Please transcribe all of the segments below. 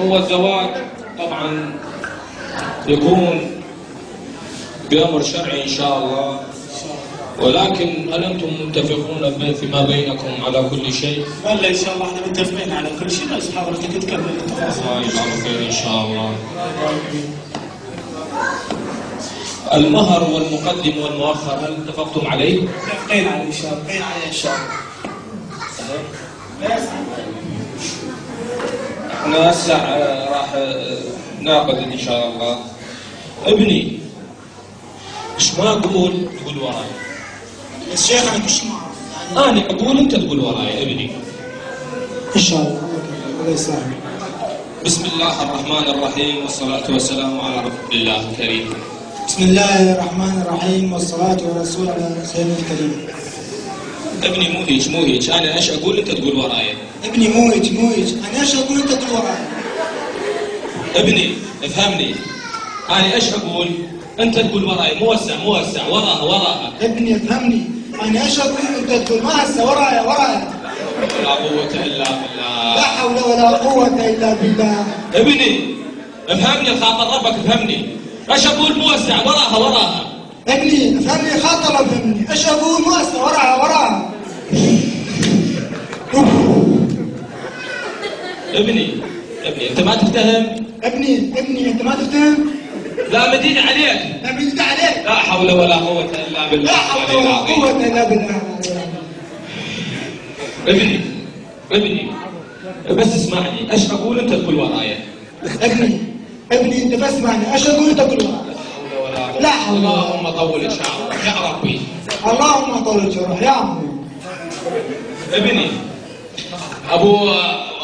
هو الزواج طبعا يكون بأمر شرعي إن شاء الله، ولكن هل أنتم متفقون فيما بينكم على كل شيء؟ والله إن شاء الله احنا متفقين على كل شيء، بس حضرتك تكمل التفاصيل. الله يجعله خير إن شاء الله. المهر والمقدم والمؤخر هل اتفقتم عليه؟ متفقين عليه إن شاء الله، متفقين عليه إن شاء الله. احنا هسه راح ناخذ ان شاء الله. ابني ايش ما اقول تقول وراي؟ بس شيخ انا مش معه انا اقول انت تقول وراي ابني. ان شاء الله. الله يسلمك. بسم الله الرحمن الرحيم والصلاة والسلام على رسول الله الكريم. بسم الله الرحمن الرحيم والصلاة والرسول على سيدنا الكريم. ابني مو هيك انا ايش اقول انت تقول وراي. ابني مو هيك انا ايش اقول انت تقول وراي. ابني افهمني، انا ايش اقول انت تقول وراي، موسع وراها. ابني افهمني، انا ايش اقول انت تقول ما هسه ورايا. لا قوة الا بالله. لا حول ولا قوة الا بالله. ابني افهمني خاطر ربك افهمني، ايش اقول موسع وراها. ابني افهمني خاطر افهمني، ايش اقول ما هسه وراها. ابني انت ما تفتهم. ابني انت ما تفتهم. لا مدين عليك. لا مدين عليك. لا حول ولا قوة الا بالله. لا حول ولا قوة الا بالله. ابني بس اسمعني، ايش اقول انت تقول ورايا. ابني انت بس اسمعني، ايش اقول انت تقول ورايا. لا حول. اللهم طول شعرك يا ربي. اللهم طول شعرك يا عمي. ابني ابو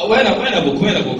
وين ابوك؟